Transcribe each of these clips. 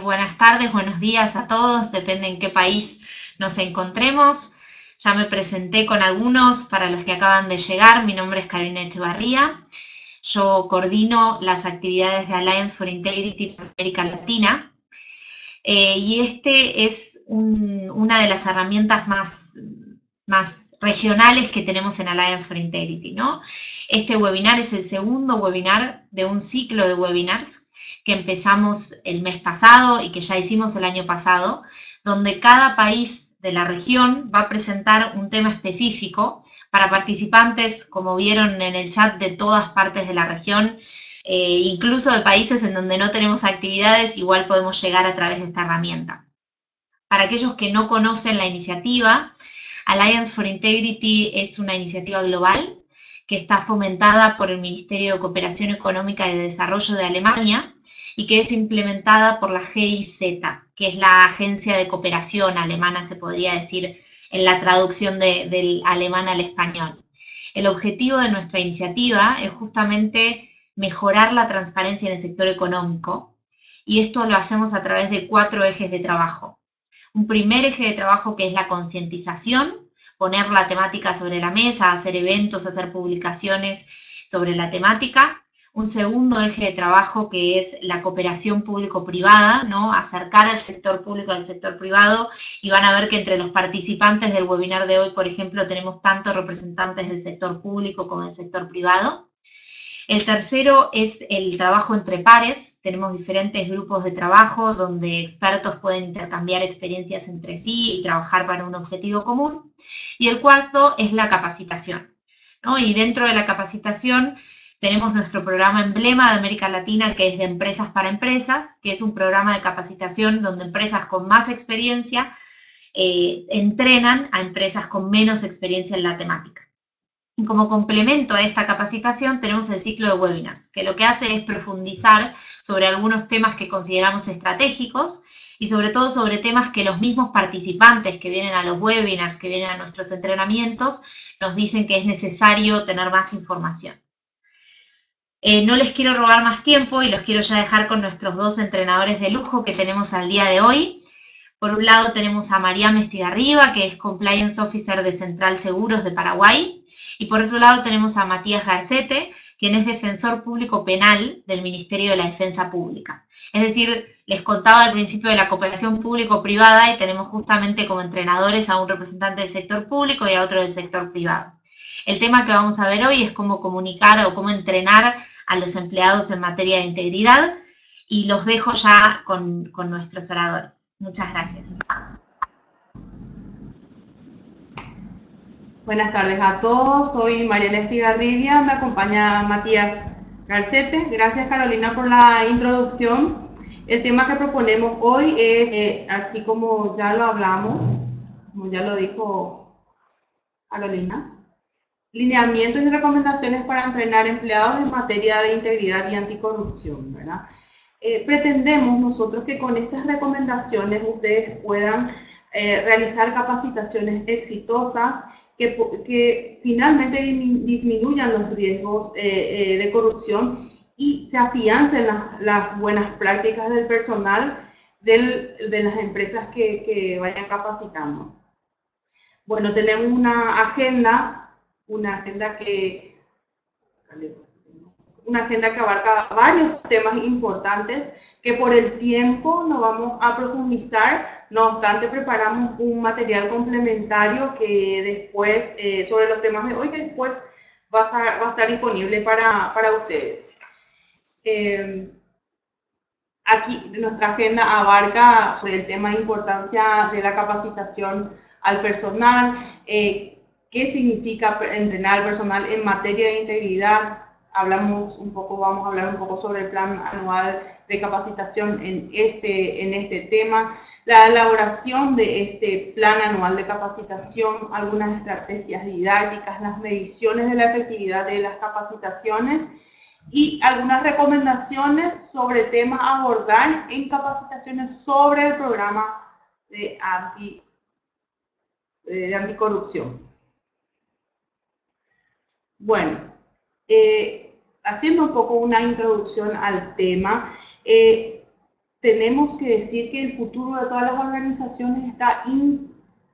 Buenas tardes, buenos días a todos, depende en qué país nos encontremos. Ya me presenté con algunos para los que acaban de llegar. Mi nombre es Carolina Echevarría. Yo coordino las actividades de Alliance for Integrity en América Latina. Y este es una de las herramientas más regionales que tenemos en Alliance for Integrity, ¿no? Este webinar es el segundo webinar de un ciclo de webinars que empezamos el mes pasado y que ya hicimos el año pasado, donde cada país de la región va a presentar un tema específico para participantes, como vieron en el chat, de todas partes de la región, incluso de países en donde no tenemos actividades, igual podemos llegar a través de esta herramienta. Para aquellos que no conocen la iniciativa, Alliance for Integrity es una iniciativa global que está fomentada por el Ministerio de Cooperación Económica y de Desarrollo de Alemania y que es implementada por la GIZ, que es la Agencia de Cooperación Alemana, se podría decir en la traducción del alemán al español. El objetivo de nuestra iniciativa es justamente mejorar la transparencia en el sector económico, y esto lo hacemos a través de 4 ejes de trabajo. Un primer eje de trabajo que es la concientización, poner la temática sobre la mesa, hacer eventos, hacer publicaciones sobre la temática. Un segundo eje de trabajo que es la cooperación público-privada, ¿no? Acercar al sector público al sector privado, y van a ver que entre los participantes del webinar de hoy, por ejemplo, tenemos tanto representantes del sector público como del sector privado. El tercero es el trabajo entre pares. Tenemos diferentes grupos de trabajo donde expertos pueden intercambiar experiencias entre sí y trabajar para un objetivo común. Y el cuarto es la capacitación, ¿no? Y dentro de la capacitación tenemos nuestro programa emblema de América Latina, que es de Empresas para Empresas, que es un programa de capacitación donde empresas con más experiencia entrenan a empresas con menos experiencia en la temática. Y como complemento a esta capacitación tenemos el ciclo de webinars, que lo que hace es profundizar sobre algunos temas que consideramos estratégicos y sobre todo sobre temas que los mismos participantes que vienen a los webinars, que vienen a nuestros entrenamientos, nos dicen que es necesario tener más información. No les quiero robar más tiempo y los quiero ya dejar con nuestros 2 entrenadores de lujo que tenemos al día de hoy. Por un lado tenemos a Mariam Estigarriba, que es Compliance Officer de Central Seguros de Paraguay, y por otro lado tenemos a Matías Garcete, quien es Defensor Público Penal del Ministerio de la Defensa Pública. Es decir, les contaba al principio de la cooperación público-privada y tenemos justamente como entrenadores a un representante del sector público y a otro del sector privado. El tema que vamos a ver hoy es cómo comunicar o cómo entrenar a los empleados en materia de integridad, y los dejo ya con nuestros oradores. Muchas gracias. Buenas tardes a todos, soy Mariana Estigarribia, me acompaña Matías Garcete. Gracias, Carolina, por la introducción. El tema que proponemos hoy es, así como ya lo hablamos, como ya lo dijo Carolina, lineamientos y recomendaciones para entrenar empleados en materia de integridad y anticorrupción, ¿verdad? Pretendemos nosotros que con estas recomendaciones ustedes puedan realizar capacitaciones exitosas que finalmente disminuyan los riesgos de corrupción y se afiancen las buenas prácticas del personal de las empresas que vayan capacitando. Bueno, tenemos una agenda que abarca varios temas importantes que por el tiempo no vamos a profundizar. No obstante, preparamos un material complementario que después, sobre los temas de hoy, que después va a estar disponible para ustedes. Aquí nuestra agenda abarca sobre el tema de importancia de la capacitación al personal, qué significa entrenar al personal en materia de integridad. Vamos a hablar un poco sobre el plan anual de capacitación en este tema, la elaboración de este plan anual de capacitación, algunas estrategias didácticas, las mediciones de la efectividad de las capacitaciones y algunas recomendaciones sobre temas a abordar en capacitaciones sobre el programa de anticorrupción. Bueno, haciendo un poco una introducción al tema, tenemos que decir que el futuro de todas las organizaciones está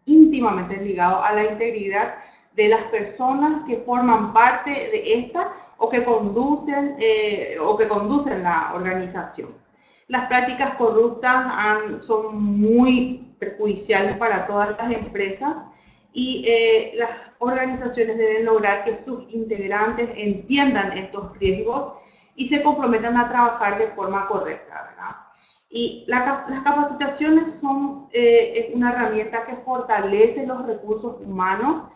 íntimamente ligado a la integridad de las personas que forman parte de esta o que conducen la organización. Las prácticas corruptas son muy perjudiciales para todas las empresas y las organizaciones deben lograr que sus integrantes entiendan estos riesgos y se comprometan a trabajar de forma correcta, ¿verdad? Y las capacitaciones son una herramienta que fortalece los recursos humanos,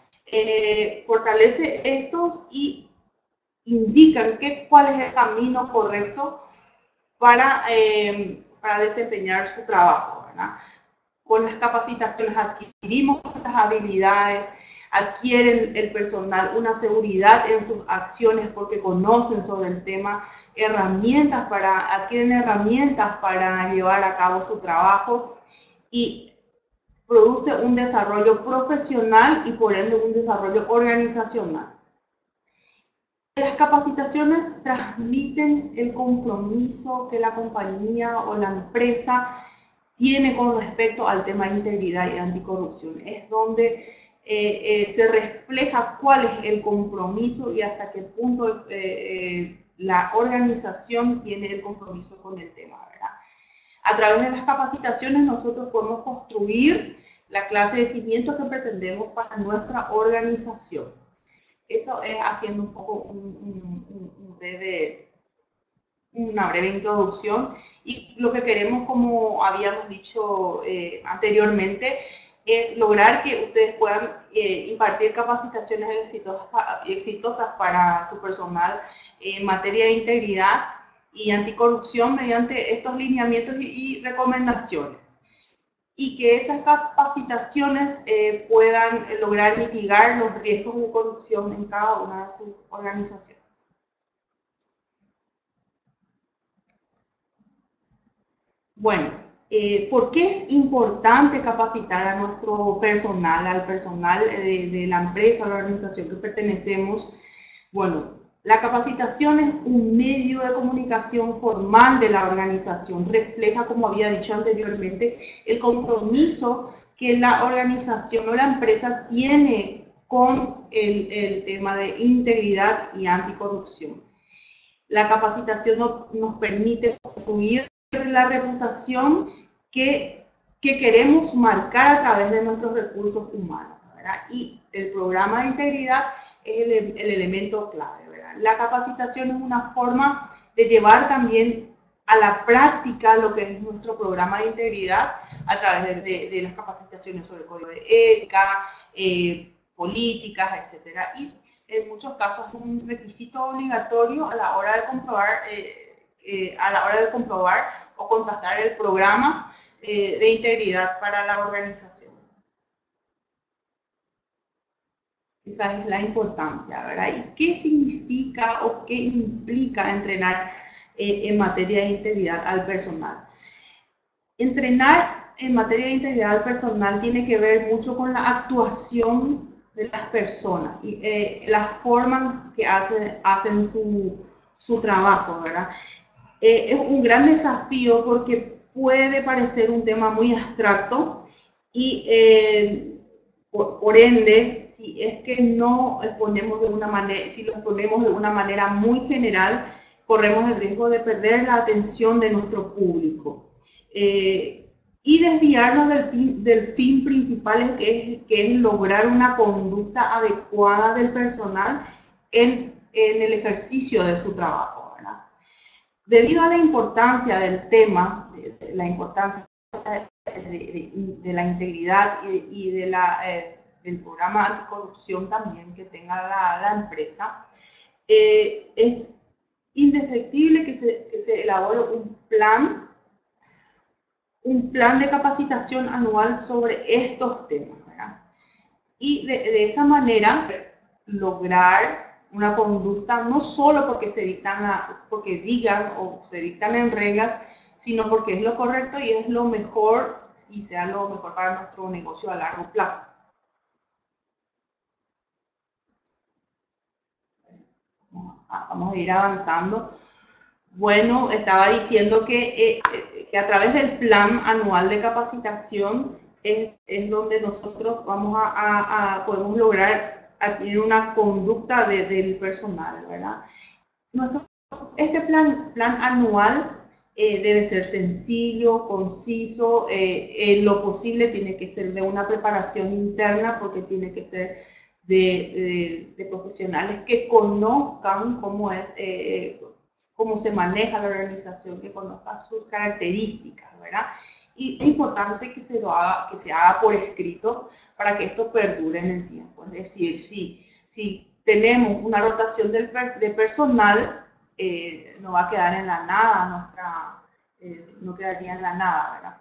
fortalece estos y indican cuál es el camino correcto para desempeñar su trabajo, ¿verdad? Con las capacitaciones adquirimos estas habilidades, adquieren el personal una seguridad en sus acciones porque conocen sobre el tema, adquieren herramientas para llevar a cabo su trabajo y produce un desarrollo profesional y por ende un desarrollo organizacional. Las capacitaciones transmiten el compromiso que la compañía o la empresa tiene con respecto al tema de integridad y anticorrupción. Es donde se refleja cuál es el compromiso y hasta qué punto la organización tiene el compromiso con el tema, ¿verdad? A través de las capacitaciones nosotros podemos construir la clase de cimientos que pretendemos para nuestra organización. Eso es haciendo un poco una breve introducción y lo que queremos, como habíamos dicho anteriormente, es lograr que ustedes puedan impartir capacitaciones exitosas para su personal en materia de integridad y anticorrupción mediante estos lineamientos y recomendaciones. Y que esas capacitaciones puedan lograr mitigar los riesgos de corrupción en cada una de sus organizaciones. Bueno, ¿por qué es importante capacitar a nuestro personal, al personal de la empresa o la organización que pertenecemos? Bueno, la capacitación es un medio de comunicación formal de la organización, refleja, como había dicho anteriormente, el compromiso que la organización o la empresa tiene con el tema de integridad y anticorrupción. La capacitación nos permite construir la reputación que queremos marcar a través de nuestros recursos humanos, ¿verdad? Y el programa de integridad es el elemento clave, ¿verdad? La capacitación es una forma de llevar también a la práctica lo que es nuestro programa de integridad a través de las capacitaciones sobre el código de ética, políticas, etcétera. Y en muchos casos es un requisito obligatorio a la hora de comprobar o contrastar el programa de integridad para la organización. Esa es la importancia, ¿verdad? ¿Y qué significa o qué implica entrenar en materia de integridad al personal? Entrenar en materia de integridad al personal tiene que ver mucho con la actuación de las personas y la forma que hacen su trabajo, ¿verdad? Es un gran desafío porque puede parecer un tema muy abstracto y por ende, si es que no exponemos de una manera, si lo exponemos de una manera muy general, corremos el riesgo de perder la atención de nuestro público y desviarnos del fin principal que es lograr una conducta adecuada del personal en el ejercicio de su trabajo, ¿verdad? Debido a la importancia del tema, la importancia de la integridad y del programa anticorrupción también que tenga la empresa, es indefectible que se elabore un plan de capacitación anual sobre estos temas, ¿verdad? Y de esa manera lograr una conducta no solo porque digan o se dictan en reglas, sino porque es lo correcto y es lo mejor y sea lo mejor para nuestro negocio a largo plazo. Vamos a ir avanzando. Bueno, estaba diciendo que a través del plan anual de capacitación es donde nosotros podemos lograr adquirir una conducta del personal, ¿verdad? Este plan anual debe ser sencillo, conciso, en lo posible tiene que ser de una preparación interna porque tiene que ser de profesionales que conozcan cómo se maneja la organización, que conozcan sus características, ¿verdad? Y es importante que se haga por escrito para que esto perdure en el tiempo. Es decir, si tenemos una rotación de personal, no va a quedar en la nada, no quedaría en la nada, ¿verdad?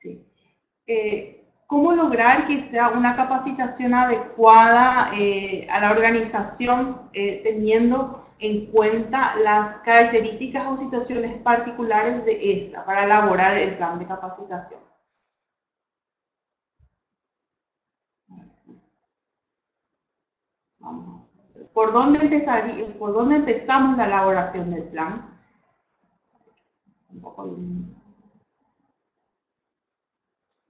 Sí. ¿Cómo lograr que sea una capacitación adecuada a la organización, teniendo en cuenta las características o situaciones particulares de esta para elaborar el plan de capacitación? Vamos. ¿Por dónde empezamos la elaboración del plan?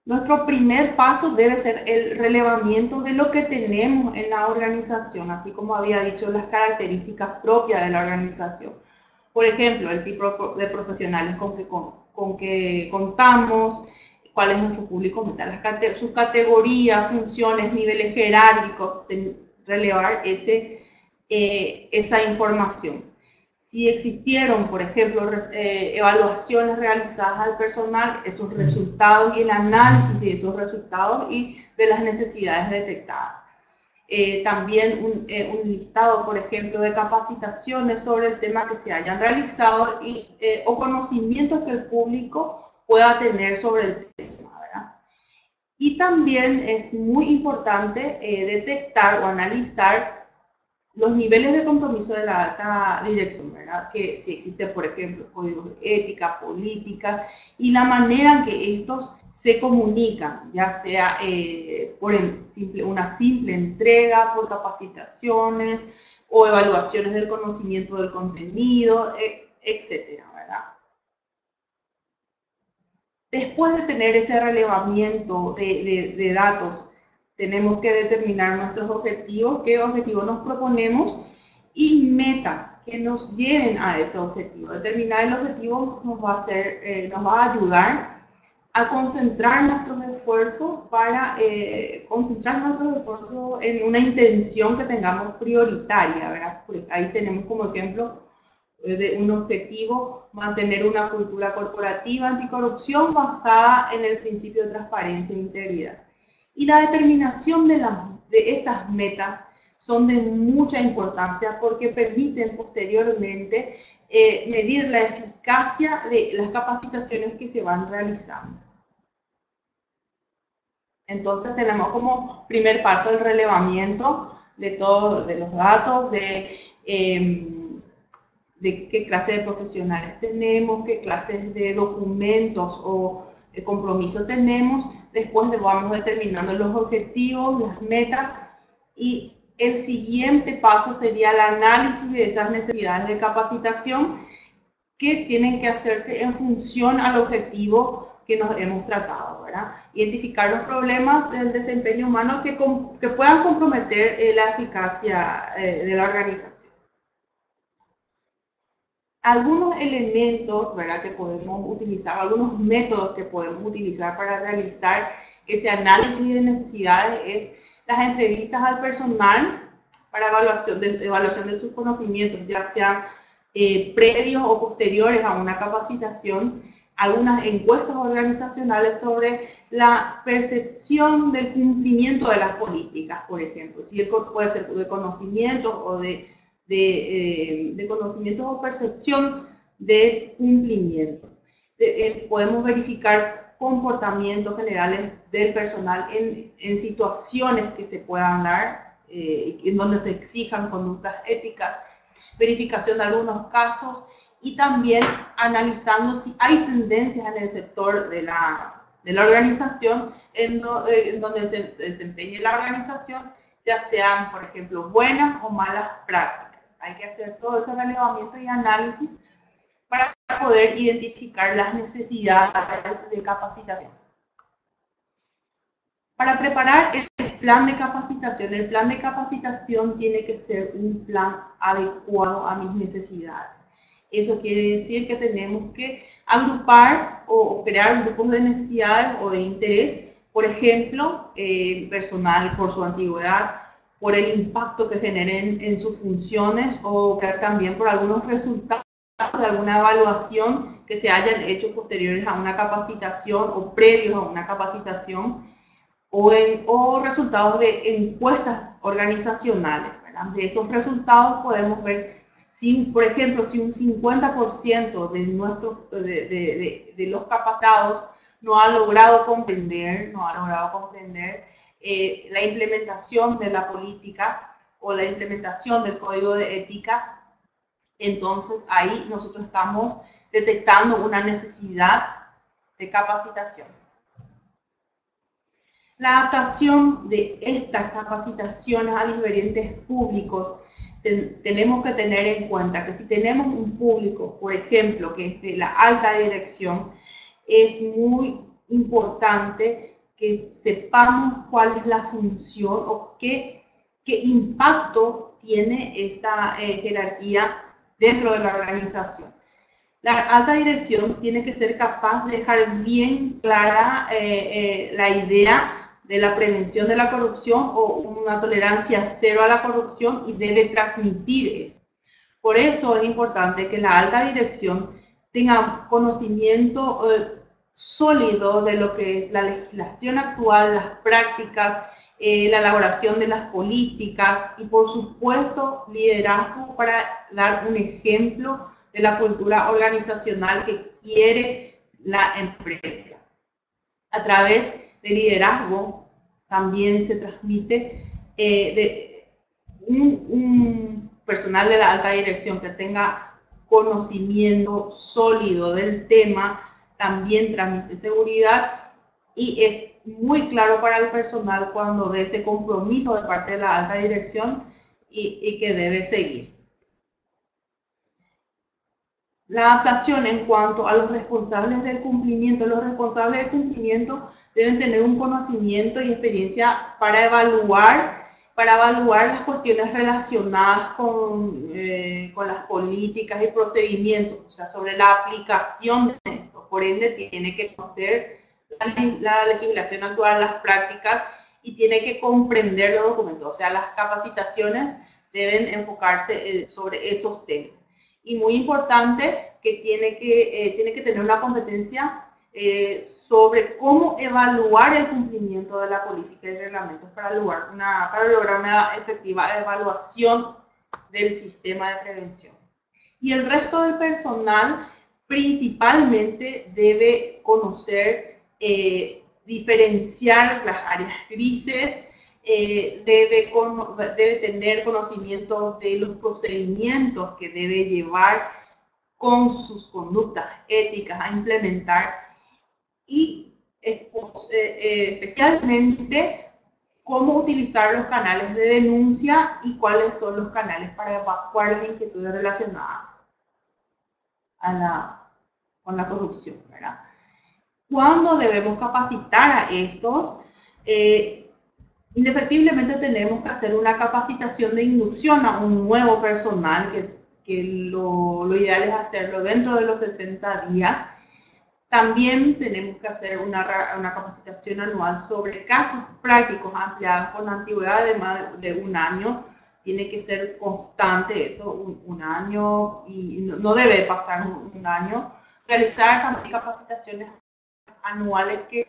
Nuestro primer paso debe ser el relevamiento de lo que tenemos en la organización, así como había dicho, las características propias de la organización. Por ejemplo, el tipo de profesionales con que contamos, cuál es nuestro público meta, sus categorías, funciones, niveles jerárquicos, relevar esa información. Si existieron, por ejemplo, evaluaciones realizadas al personal, esos resultados y el análisis de esos resultados y de las necesidades detectadas. También un listado, por ejemplo, de capacitaciones sobre el tema que se hayan realizado o conocimientos que el público pueda tener sobre el tema, ¿verdad? Y también es muy importante detectar o analizar los niveles de compromiso de la alta dirección, ¿verdad? Que si existen, por ejemplo, códigos de ética, política, y la manera en que estos se comunican, ya sea por una simple entrega, por capacitaciones o evaluaciones del conocimiento del contenido, etcétera, ¿verdad? Después de tener ese relevamiento de datos, tenemos que determinar nuestros objetivos, qué objetivos nos proponemos y metas que nos lleven a ese objetivo. Determinar el objetivo nos va a ayudar a concentrar nuestros esfuerzos en una intención que tengamos prioritaria, ¿verdad? Ahí tenemos como ejemplo de un objetivo, mantener una cultura corporativa anticorrupción basada en el principio de transparencia e integridad. Y la determinación de estas metas son de mucha importancia porque permiten posteriormente medir la eficacia de las capacitaciones que se van realizando. Entonces tenemos como primer paso el relevamiento de los datos, de qué clase de profesionales tenemos, qué clases de documentos o compromiso tenemos. Después vamos determinando los objetivos, las metas, y el siguiente paso sería el análisis de esas necesidades de capacitación que tienen que hacerse en función al objetivo que nos hemos tratado, ¿verdad? Identificar los problemas del desempeño humano que puedan comprometer la eficacia de la organización. Algunos elementos, ¿verdad?, que podemos utilizar, algunos métodos que podemos utilizar para realizar ese análisis de necesidades es las entrevistas al personal para evaluación de sus conocimientos, ya sean previos o posteriores a una capacitación, algunas encuestas organizacionales sobre la percepción del cumplimiento de las políticas, por ejemplo, si puede ser de conocimientos o de conocimientos o percepción de cumplimiento. Podemos verificar comportamientos generales del personal en situaciones que se puedan dar, en donde se exijan conductas éticas, verificación de algunos casos y también analizando si hay tendencias en el sector de la organización en donde se desempeñe la organización, ya sean, por ejemplo, buenas o malas prácticas. hay que hacer todo ese relevamiento y análisis para poder identificar las necesidades de capacitación. Para preparar el plan de capacitación tiene que ser un plan adecuado a mis necesidades. Eso quiere decir que tenemos que agrupar o crear grupos de necesidades o de interés, por ejemplo, personal por su antigüedad, por el impacto que generen en sus funciones o también por algunos resultados de alguna evaluación que se hayan hecho posteriores a una capacitación o previos a una capacitación o resultados de encuestas organizacionales, ¿verdad? De esos resultados podemos ver si, por ejemplo, si un 50% de los capacitados no ha logrado comprender la implementación de la política o la implementación del código de ética, entonces ahí nosotros estamos detectando una necesidad de capacitación. La adaptación de estas capacitaciones a diferentes públicos, tenemos que tener en cuenta que si tenemos un público, por ejemplo, que es de la alta dirección, es muy importante que sepamos cuál es la función o qué impacto tiene esta jerarquía dentro de la organización. La alta dirección tiene que ser capaz de dejar bien clara la idea de la prevención de la corrupción o una tolerancia cero a la corrupción y debe transmitir eso. Por eso es importante que la alta dirección tenga conocimiento sólido de lo que es la legislación actual, las prácticas, la elaboración de las políticas y por supuesto liderazgo para dar un ejemplo de la cultura organizacional que quiere la empresa. A través de liderazgo también se transmite un personal de la alta dirección que tenga conocimiento sólido del tema, también transmite seguridad y es muy claro para el personal cuando ve ese compromiso de parte de la alta dirección y que debe seguir. La adaptación en cuanto a los responsables del cumplimiento. Los responsables del cumplimiento deben tener un conocimiento y experiencia para evaluar las cuestiones relacionadas con las políticas y procedimientos, o sea, sobre la aplicación de esto. Por ende, tiene que conocer la legislación actual, las prácticas y tiene que comprender los documentos. O sea, las capacitaciones deben enfocarse sobre esos temas. Y muy importante que tiene que tener una competencia sobre cómo evaluar el cumplimiento de la política y reglamentos para lograr una efectiva evaluación del sistema de prevención. Y el resto del personal principalmente debe conocer, diferenciar las áreas grises, debe tener conocimiento de los procedimientos que debe llevar con sus conductas éticas a implementar y especialmente cómo utilizar los canales de denuncia y cuáles son los canales para evacuar las inquietudes relacionadas con la corrupción, ¿verdad? ¿Cuándo debemos capacitar a estos? Indefectiblemente tenemos que hacer una capacitación de inducción a un nuevo personal, que lo ideal es hacerlo dentro de los 60 días. También tenemos que hacer una capacitación anual sobre casos prácticos ampliados con antigüedad de más de un año. Tiene que ser constante eso, un año, y no debe pasar un año. Realizar también capacitaciones anuales que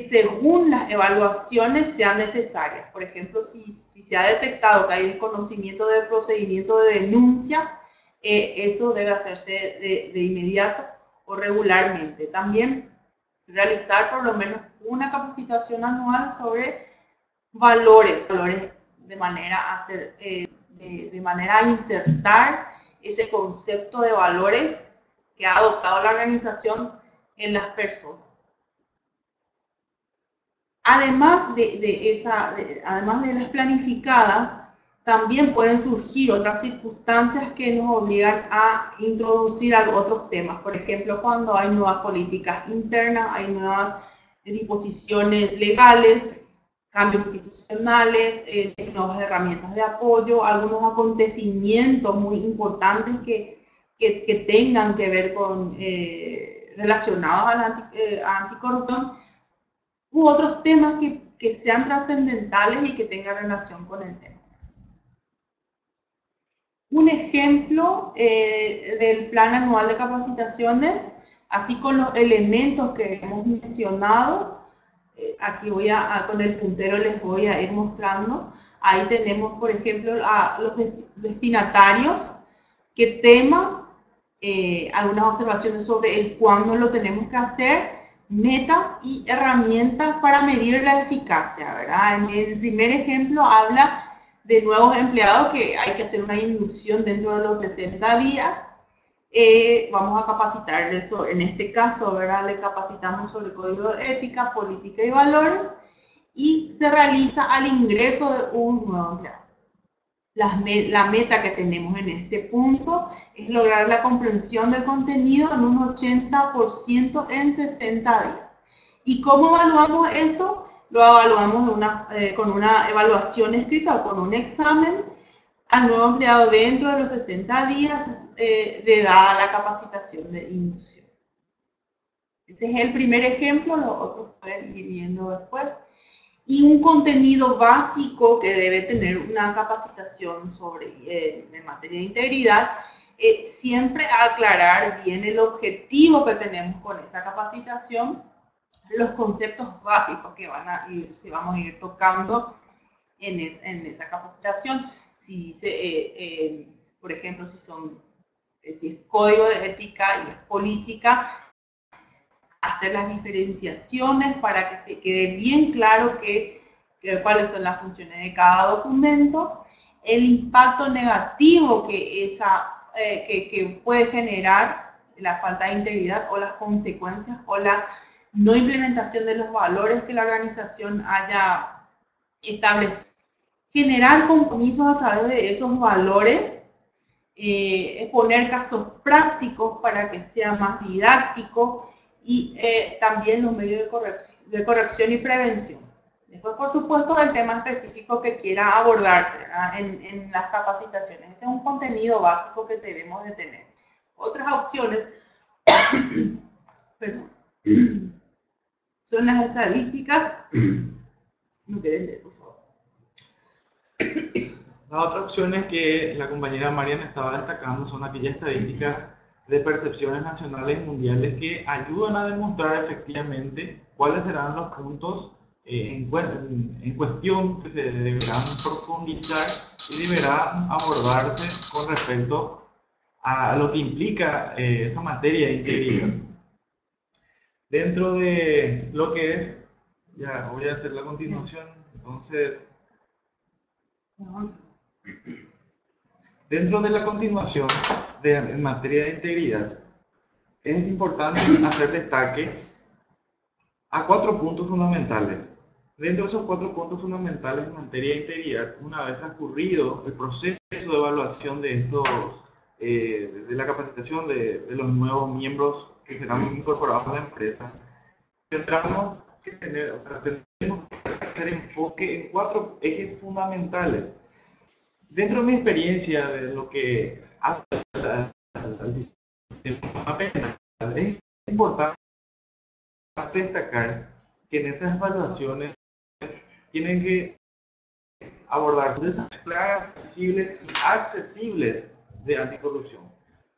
según las evaluaciones sean necesarias. Por ejemplo, si se ha detectado que hay desconocimiento del procedimiento de denuncias, eso debe hacerse de inmediato o regularmente. También realizar por lo menos una capacitación anual sobre valores de manera a insertar ese concepto de valores que ha adoptado la organización en las personas. Además de las planificadas, también pueden surgir otras circunstancias que nos obligan a introducir otros temas. Por ejemplo, cuando hay nuevas políticas internas, hay nuevas disposiciones legales, cambios institucionales, nuevas herramientas de apoyo, algunos acontecimientos muy importantes que tengan que ver con relacionados a la anticorrupción, u otros temas que sean trascendentales y que tengan relación con el tema. Un ejemplo del plan anual de capacitaciones, así con los elementos que hemos mencionado, aquí con el puntero les voy a ir mostrando. Ahí tenemos, por ejemplo, a los destinatarios, qué temas, algunas observaciones sobre el cuándo lo tenemos que hacer, metas y herramientas para medir la eficacia, ¿verdad? En el primer ejemplo habla de nuevos empleados que hay que hacer una inducción dentro de los 60 días. Vamos a capacitar eso, en este caso, ¿verdad? Le capacitamos sobre el código de ética, política y valores, y se realiza al ingreso de un nuevo empleado. La meta que tenemos en este punto es lograr la comprensión del contenido en un 80% en 60 días. ¿Y cómo evaluamos eso? Lo evaluamos con una evaluación escrita o con un examen al nuevo empleado dentro de los 60 días de dada la capacitación de inducción. Ese es el primer ejemplo, los otros pueden ir viendo después. Y un contenido básico que debe tener una capacitación en materia de integridad, siempre aclarar bien el objetivo que tenemos con esa capacitación, los conceptos básicos que vamos a ir tocando en esa capacitación. Si dice, por ejemplo, si es código de ética y es política, hacer las diferenciaciones para que se quede bien claro cuáles son las funciones de cada documento, el impacto negativo que puede generar la falta de integridad o las consecuencias o la no implementación de los valores que la organización haya establecido. Generar compromisos a través de esos valores, poner casos prácticos para que sea más didáctico, y también los medios de corrección y prevención. Después, por supuesto, el tema específico que quiera abordarse en las capacitaciones. Ese es un contenido básico que debemos de tener. Otras opciones son las estadísticas. No quieren leer, por favor. La otra opción es que la compañera Mariana estaba destacando son aquellas estadísticas de percepciones nacionales y mundiales que ayudan a demostrar efectivamente cuáles serán los puntos en cuestión que se deberán profundizar y deberán abordarse con respecto a lo que implica esa materia de integridad. Dentro de lo que es, ya voy a hacer la continuación, entonces, dentro de la continuación en materia de integridad, es importante hacer destaque a 4 puntos fundamentales. Dentro de esos 4 puntos fundamentales en materia de integridad, una vez transcurrido el proceso de evaluación de la capacitación de los nuevos miembros que serán incorporados a la empresa, tenemos que hacer enfoque en 4 ejes fundamentales. Dentro de mi experiencia de lo que al sistema penal, es importante destacar que en esas evaluaciones tienen que abordarse esas claras, visibles y accesibles de anticorrupción.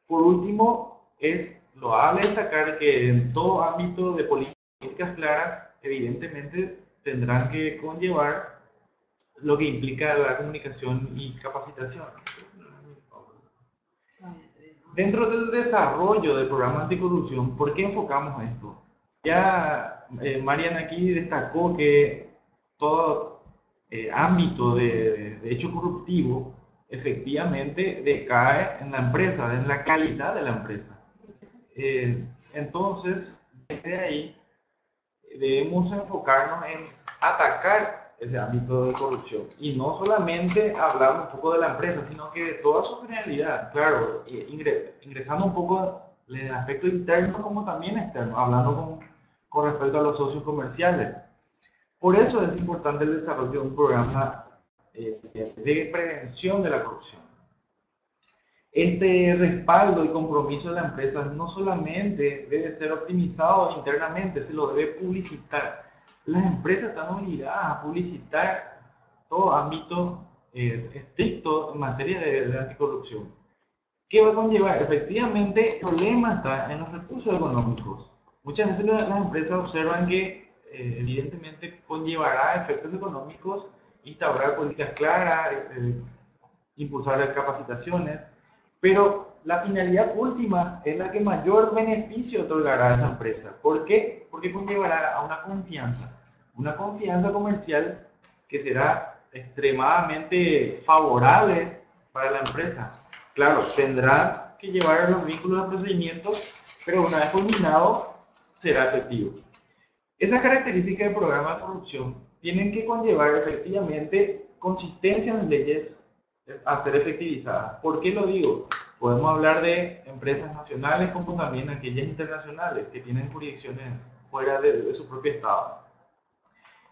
Por último, es loable destacar que en todo ámbito de políticas claras, evidentemente tendrán que conllevar lo que implica la comunicación y capacitación. Dentro del desarrollo del programa anticorrupción, ¿por qué enfocamos esto? Ya Mariana aquí destacó que todo ámbito de hecho corruptivo efectivamente decae en la empresa, en la calidad de la empresa. Entonces, desde ahí debemos enfocarnos en atacar ese ámbito de corrupción. Y no solamente hablar un poco de la empresa, sino que de toda su generalidad, claro, ingresando un poco en el aspecto interno como también externo, hablando con respecto a los socios comerciales. Por eso es importante el desarrollo de un programa de prevención de la corrupción. Este respaldo y compromiso de la empresa no solamente debe ser optimizado internamente, se lo debe publicitar. Las empresas están obligadas a publicitar todo ámbito estricto en materia de anticorrupción. ¿Qué va a conllevar? Efectivamente, el problema está en los recursos económicos. Muchas veces las empresas observan que evidentemente conllevará efectos económicos instaurar políticas claras, impulsar capacitaciones, pero la finalidad última es la que mayor beneficio otorgará a esa empresa. ¿Por qué? Porque conllevará a una confianza comercial que será extremadamente favorable para la empresa. Claro, tendrá que llevar los vínculos a procedimientos, pero una vez culminado, será efectivo. Esas características del programa de corrupción tienen que conllevar efectivamente consistencia en las leyes a ser efectivizadas. ¿Por qué lo digo? Podemos hablar de empresas nacionales como también aquellas internacionales que tienen jurisdicciones fuera de su propio estado.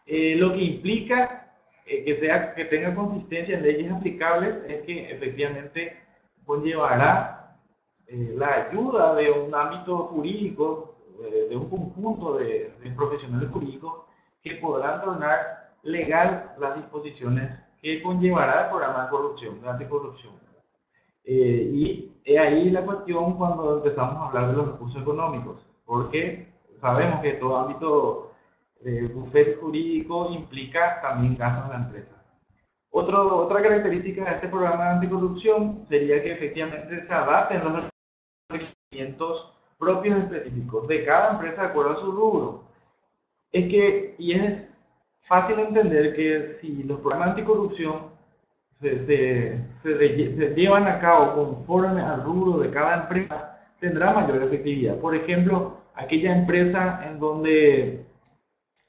Lo que implica que tenga consistencia en leyes aplicables es que efectivamente conllevará la ayuda de un ámbito jurídico, de un conjunto de profesionales jurídicos que podrán tornar legal las disposiciones que conllevará el programa de corrupción, de anticorrupción. Y es ahí la cuestión cuando empezamos a hablar de los recursos económicos, porque sabemos que todo ámbito de bufete jurídico implica también gastos de la empresa. Otra característica de este programa de anticorrupción sería que efectivamente se adapten los requerimientos propios específicos de cada empresa de acuerdo a su rubro. Y es fácil entender que si los programas anticorrupción se llevan a cabo conforme al rubro de cada empresa, tendrá mayor efectividad. Por ejemplo, aquella empresa en donde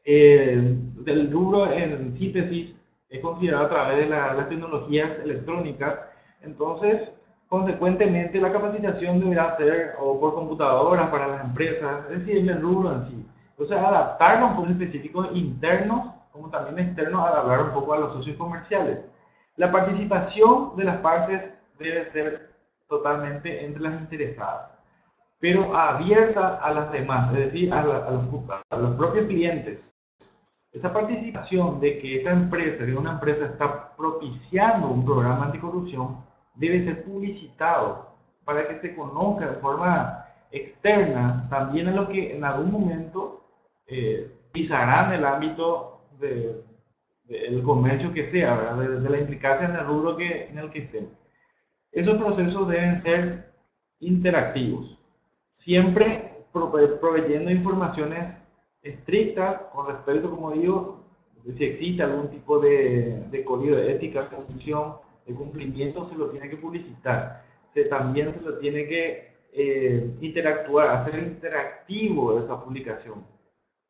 el rubro en síntesis es considerado a través de las tecnologías electrónicas, entonces consecuentemente la capacitación deberá ser o por computadoras para las empresas, es decir, en el rubro en sí. Entonces adaptarlo a un poco específicos internos como también externos, a hablar un poco a los socios comerciales. La participación de las partes debe ser totalmente entre las interesadas, pero abierta a las demás, es decir, a los propios clientes. Esa participación de que esta empresa, que una empresa está propiciando un programa anticorrupción, debe ser publicitado para que se conozca de forma externa también a los que en algún momento pisarán el ámbito del comercio que sea, ¿verdad? De la implicancia en el rubro en el que estén. Esos procesos deben ser interactivos, siempre proveyendo informaciones estrictas con respecto, como digo, de si existe algún tipo de código de ética, conducción, de cumplimiento, se lo tiene que publicitar. También se lo tiene que interactuar, hacer interactivo esa publicación.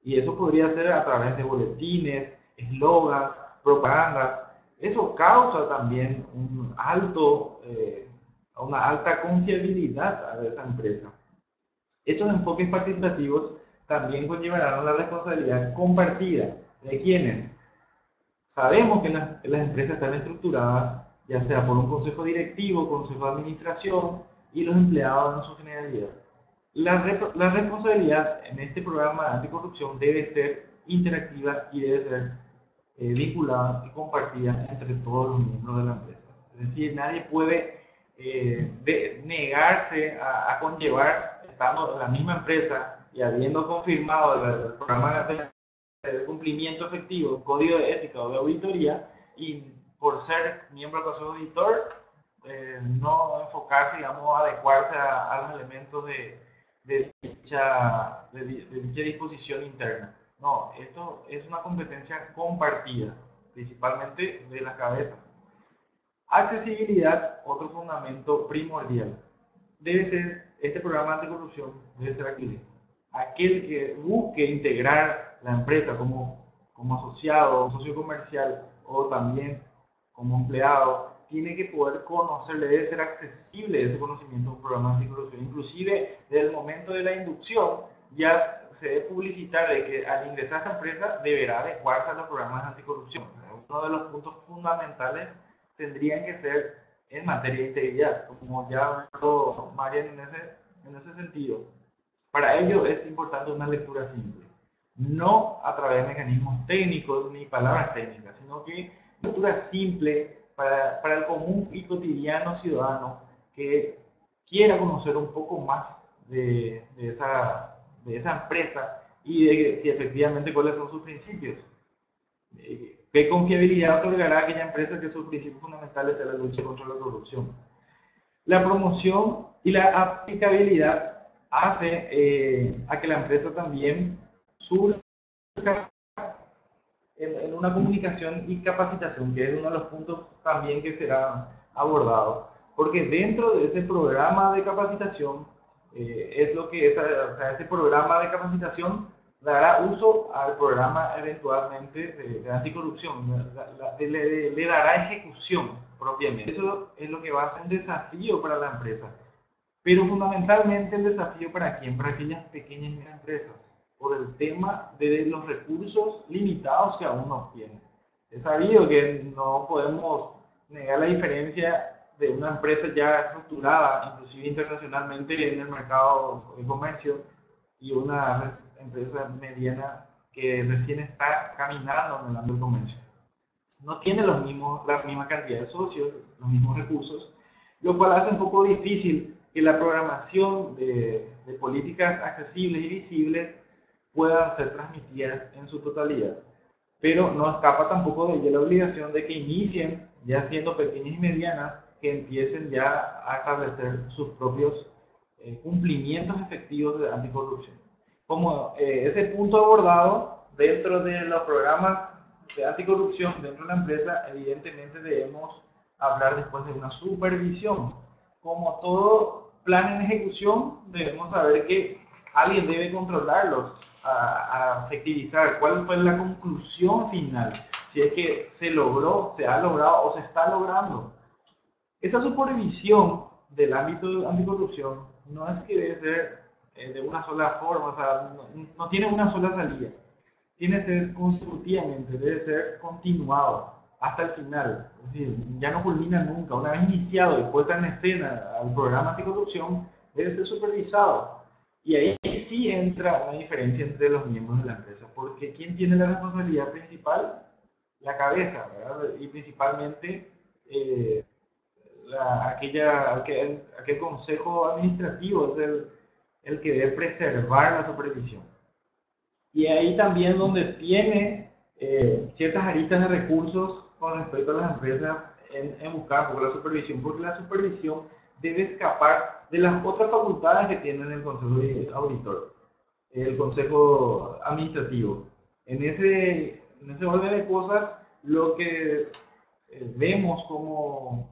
Y eso podría ser a través de boletines, eslogans, propagandas. Eso causa también una alta confiabilidad a esa empresa. Esos enfoques participativos también conllevarán la responsabilidad compartida de quienes sabemos que las empresas están estructuradas, ya sea por un consejo directivo, consejo de administración y los empleados en su generalidad. La responsabilidad en este programa de anticorrupción debe ser interactiva y debe ser vinculada y compartida entre todos los miembros de la empresa. Es decir, nadie puede negarse a conllevar, estando en la misma empresa y habiendo confirmado el programa de cumplimiento efectivo, código de ética o de auditoría, y por ser miembro del consejo auditor, no enfocarse, digamos, adecuarse a los elementos de dicha disposición interna. No, esto es una competencia compartida, principalmente de las cabezas. Accesibilidad, otro fundamento primordial. Este programa anticorrupción debe ser accesible. Aquel que busque integrar la empresa como como asociado, socio comercial o también como empleado, tiene que poder conocer, debe ser accesible ese conocimiento de un programa anticorrupción. Inclusive, desde el momento de la inducción, ya se debe publicitar de que al ingresar a esta empresa deberá adecuarse a los programas anticorrupción. Uno de los puntos fundamentales tendrían que ser en materia de integridad, como ya habló Marian en ese sentido. Para ello es importante una lectura simple, no a través de mecanismos técnicos ni palabras técnicas, sino que una lectura simple para el común y cotidiano ciudadano que quiera conocer un poco más de esa empresa y de si efectivamente cuáles son sus principios. ¿Qué confiabilidad otorgará a aquella empresa que sus principios fundamentales es la lucha contra la corrupción? La promoción y la aplicabilidad hace a que la empresa también surja en una comunicación y capacitación, que es uno de los puntos también que serán abordados. Porque dentro de ese programa de capacitación, es lo que ese programa de capacitación dará uso al programa eventualmente de anticorrupción, le dará ejecución propiamente. Eso es lo que va a ser un desafío para la empresa, pero fundamentalmente el desafío para quién, para aquellas pequeñas empresas, por el tema de los recursos limitados que aún no tienen. Es sabido que no podemos negar la diferencia de una empresa ya estructurada, inclusive internacionalmente en el mercado de comercio, y una empresa mediana que recién está caminando en el ámbito del comercio. No tiene la misma cantidad de socios, los mismos recursos, lo cual hace un poco difícil que la programación de políticas accesibles y visibles puedan ser transmitidas en su totalidad. Pero no escapa tampoco de ella la obligación de que inicien, ya siendo pequeñas y medianas, que empiecen ya a establecer sus propios cumplimientos efectivos de anticorrupción. Como ese punto abordado dentro de los programas de anticorrupción dentro de la empresa, evidentemente debemos hablar después de una supervisión. Como todo plan en ejecución, debemos saber que alguien debe controlarlos, a efectivizar cuál fue la conclusión final, si es que se logró, se ha logrado o se está logrando. Esa supervisión del ámbito anticorrupción no es que debe ser de una sola forma, o sea, no tiene una sola salida. Tiene que ser consecutivamente, debe ser continuado hasta el final. Es decir, ya no culmina nunca. Una vez iniciado y puesta en escena al programa anticorrupción, debe ser supervisado. Y ahí sí entra una diferencia entre los miembros de la empresa, porque ¿quién tiene la responsabilidad principal? La cabeza, ¿verdad? Y principalmente aquel consejo administrativo es el que debe preservar la supervisión. Y ahí también donde tiene ciertas aristas de recursos con respecto a las empresas en buscar por la supervisión, porque la supervisión debe escapar de las otras facultades que tiene el Consejo Auditor, el Consejo Administrativo. En ese orden de cosas, lo que vemos como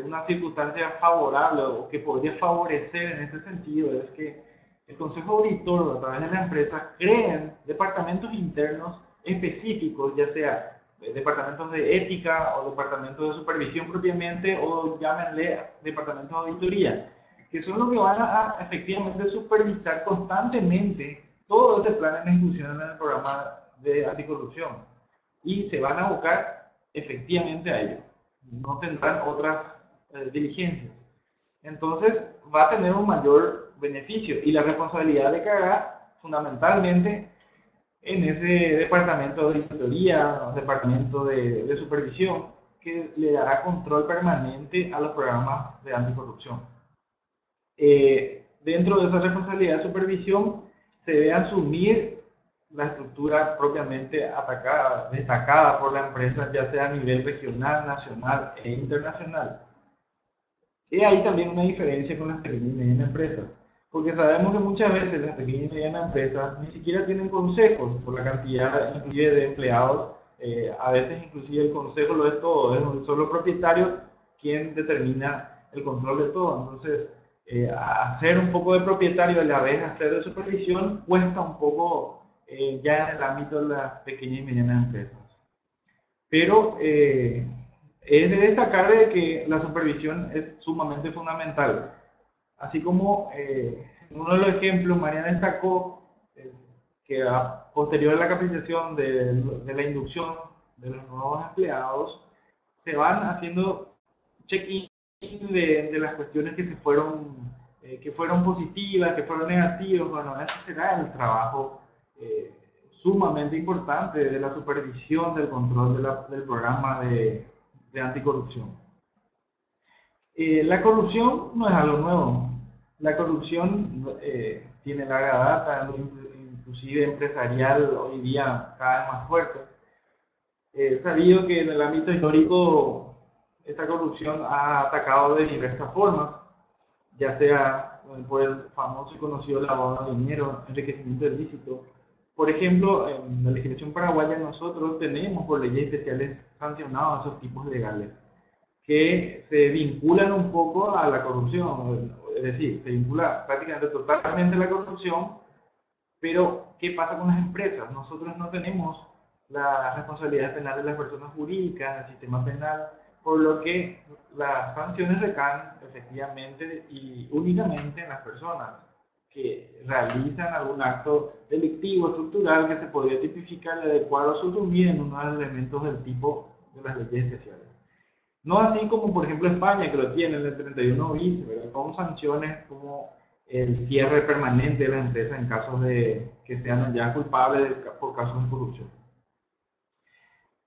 una circunstancia favorable o que podría favorecer en este sentido es que el Consejo Auditor, a través de la empresa, creen departamentos internos específicos, ya sea departamentos de ética o departamentos de supervisión propiamente, o llámenle departamentos de auditoría, que son los que van a efectivamente supervisar constantemente todo ese plan en ejecución en el programa de anticorrupción y se van a abocar efectivamente a ello. No tendrán otras diligencias. Entonces va a tener un mayor beneficio y la responsabilidad recaerá fundamentalmente en ese departamento de auditoría, departamento de supervisión, que le dará control permanente a los programas de anticorrupción. Dentro de esa responsabilidad de supervisión se debe asumir la estructura propiamente destacada por la empresa, ya sea a nivel regional, nacional e internacional. Y hay también una diferencia con las pequeñas y medianas empresas, porque sabemos que muchas veces las pequeñas y medianas empresas ni siquiera tienen consejos por la cantidad inclusive de empleados. A veces inclusive el consejo lo es todo, es el solo propietario quien determina el control de todo. Entonces, hacer un poco de propietario y a la vez hacer de supervisión cuesta un poco ya en el ámbito de las pequeñas y medianas empresas. Pero es de destacar de que la supervisión es sumamente fundamental. Así como en uno de los ejemplos, Mariana destacó que posterior a la capacitación de la inducción de los nuevos empleados, se van haciendo check-in de las cuestiones que fueron positivas, que fueron negativas. Bueno, ese será el trabajo sumamente importante de la supervisión del control del programa de anticorrupción. La corrupción no es algo nuevo. La corrupción tiene larga data, inclusive empresarial, hoy día cada vez más fuerte. Sabido que en el ámbito histórico esta corrupción ha atacado de diversas formas, ya sea por el famoso y conocido lavado de dinero, enriquecimiento ilícito. Por ejemplo, en la legislación paraguaya nosotros tenemos por leyes especiales sancionados esos tipos legales que se vinculan un poco a la corrupción, es decir, se vincula prácticamente totalmente a la corrupción, pero ¿qué pasa con las empresas? Nosotros no tenemos la responsabilidad penal de las personas jurídicas en el sistema penal, por lo que las sanciones recaen efectivamente y únicamente en las personas que realizan algún acto delictivo estructural que se podría tipificar y adecuar o subsumir en uno de los elementos del tipo de las leyes especiales. No así como por ejemplo España, que lo tiene en el 31 bis, ¿verdad? Con sanciones como el cierre permanente de la empresa en casos de que sean ya culpables por casos de corrupción.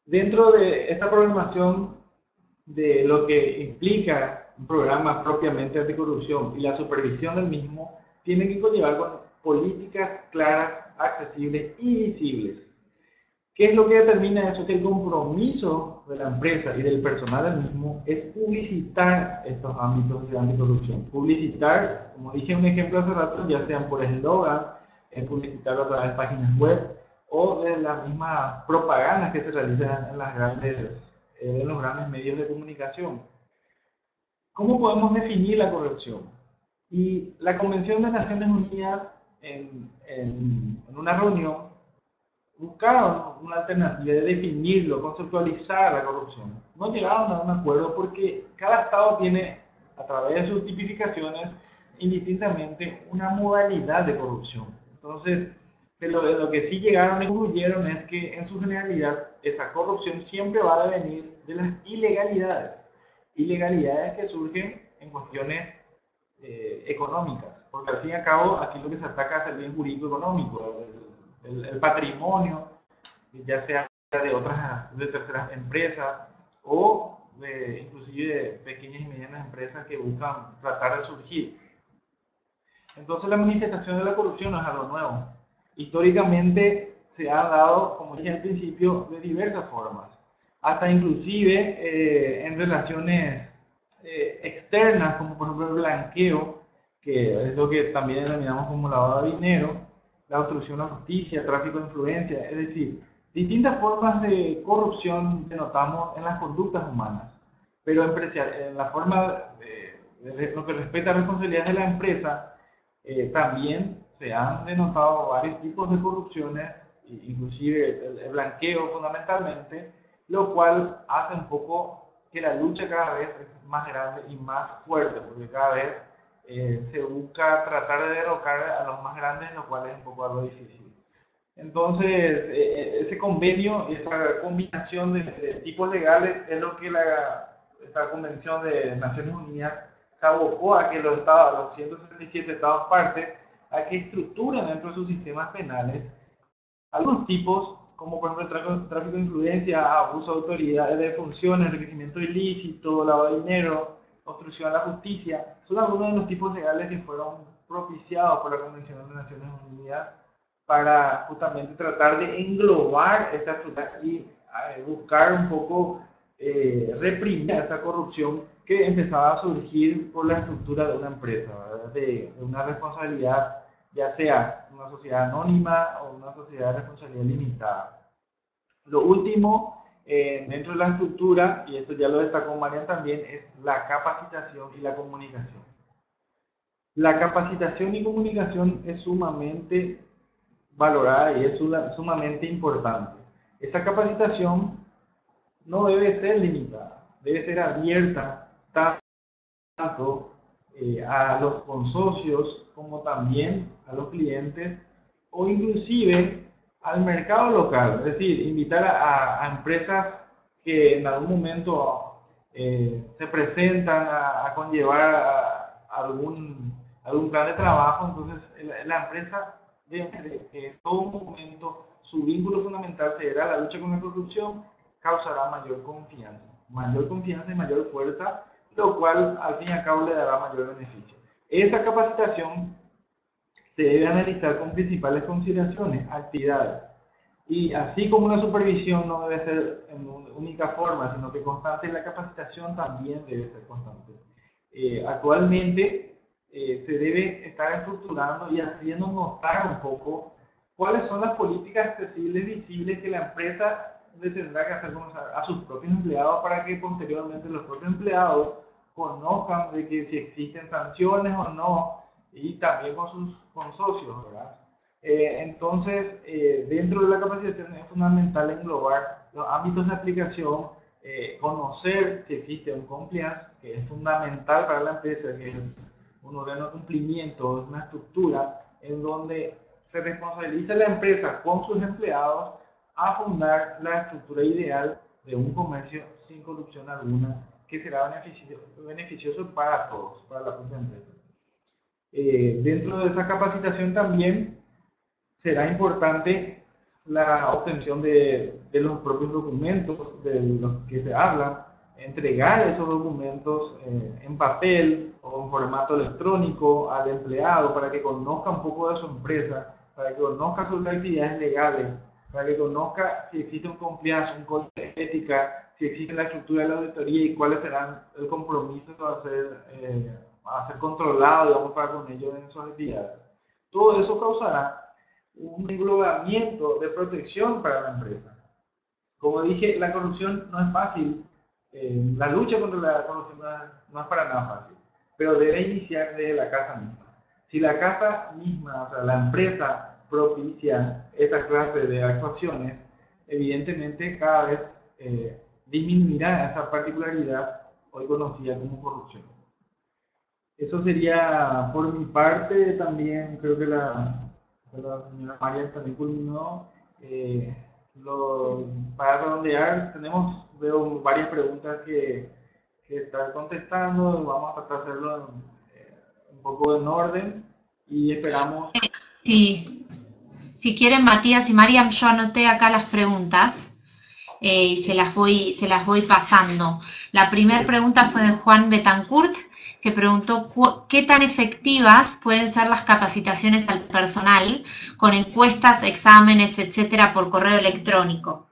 Dentro de esta programación de lo que implica un programa propiamente anticorrupción y la supervisión del mismo, tiene que conllevar con políticas claras, accesibles y visibles. ¿Qué es lo que determina eso? Que el compromiso de la empresa y del personal del mismo es publicitar estos ámbitos de anticorrupción. Publicitar, como dije en un ejemplo hace rato, ya sean por eslogans, publicitarlo a través de páginas web o de las mismas propagandas que se realizan en los grandes medios de comunicación. ¿Cómo podemos definir la corrupción? Y la Convención de Naciones Unidas en una reunión buscaron una alternativa de definirlo, conceptualizar la corrupción. No llegaron a un acuerdo porque cada estado tiene, a través de sus tipificaciones, indistintamente una modalidad de corrupción. Entonces, de lo que sí llegaron y concluyeron es que en su generalidad esa corrupción siempre va a venir de las ilegalidades. Ilegalidades que surgen en cuestiones económicas, porque al fin y al cabo aquí lo que se ataca es el bien jurídico económico, el patrimonio, ya sea de terceras empresas o inclusive de pequeñas y medianas empresas que buscan tratar de surgir. Entonces la manifestación de la corrupción no es algo nuevo. Históricamente se ha dado, como dije al principio, de diversas formas, hasta inclusive en relaciones externas, como por ejemplo el blanqueo, que es lo que también denominamos como lavado de dinero, la obstrucción a la justicia, tráfico de influencia, es decir, distintas formas de corrupción denotamos en las conductas humanas, pero en la forma de lo que respecta a responsabilidades de la empresa, también se han denotado varios tipos de corrupciones, inclusive el blanqueo fundamentalmente, lo cual hace un poco que la lucha cada vez es más grande y más fuerte, porque cada vez se busca tratar de derrocar a los más grandes, lo cual es un poco algo difícil. Entonces, ese convenio, esa combinación de tipos legales es lo que esta Convención de Naciones Unidas se abocó a que los 167 estados partes, a que estructuren dentro de sus sistemas penales algunos tipos, como por ejemplo el tráfico de influencia, abuso de autoridades de funciones, enriquecimiento ilícito, lavado de dinero, obstrucción a la justicia, son algunos de los tipos legales que fueron propiciados por la Convención de Naciones Unidas para justamente tratar de englobar esta estructura y buscar un poco reprimir esa corrupción que empezaba a surgir por la estructura de una empresa, ¿verdad? De una responsabilidad, ya sea una sociedad anónima o una sociedad de responsabilidad limitada. Lo último, dentro de la estructura, y esto ya lo destacó Marian también, es la capacitación y la comunicación. La capacitación y comunicación es sumamente valorada y es sumamente importante. Esa capacitación no debe ser limitada, debe ser abierta tanto a los consocios como también a los clientes o inclusive al mercado local, es decir, invitar a empresas que en algún momento se presentan a conllevar algún plan de trabajo. Entonces la empresa debe en todo momento su vínculo fundamental será la lucha con la corrupción, causará mayor confianza y mayor fuerza, lo cual al fin y al cabo le dará mayor beneficio. Esa capacitación se debe analizar con principales consideraciones, actividades, y así como una supervisión no debe ser en una única forma, sino que constante, la capacitación también debe ser constante. Actualmente se debe estar estructurando y haciendo notar un poco cuáles son las políticas accesibles, visibles que la empresa le tendrá que hacer conocer a sus propios empleados para que posteriormente los propios empleados conozcan de que si existen sanciones o no, y también con sus socios, ¿verdad? Entonces, dentro de la capacitación es fundamental englobar los ámbitos de aplicación, conocer si existe un compliance, que es fundamental para la empresa, que es un órgano de cumplimiento, es una estructura en donde se responsabiliza la empresa con sus empleados a fundar la estructura ideal de un comercio sin corrupción alguna, que será beneficioso para todos, para la propia empresa. Dentro de esa capacitación también será importante la obtención de los propios documentos de los que se habla, entregar esos documentos en papel o en formato electrónico al empleado para que conozca un poco de su empresa, para que conozca sobre actividades legales, para que conozca si existe un compliance, un código de ética, si existe la estructura de la auditoría y cuáles serán el compromiso a ser controlado, digamos, para con ellos en sus actividades. Todo eso causará un englobamiento de protección para la empresa. Como dije, la corrupción no es fácil, la lucha contra la corrupción no es para nada fácil, pero debe iniciar desde la casa misma. Si la casa misma, o sea, la empresa propicia esta clase de actuaciones, evidentemente cada vez disminuirá esa particularidad hoy conocida como corrupción. Eso sería por mi parte. También creo que la señora María también culminó. Para redondear, veo varias preguntas que estar contestando. Vamos a tratar de hacerlo un poco en orden y esperamos. Sí, si quieren Matías y Mariam, yo anoté acá las preguntas y se las voy pasando. La primera pregunta fue de Juan Betancourt, que preguntó qué tan efectivas pueden ser las capacitaciones al personal con encuestas, exámenes, etcétera, por correo electrónico.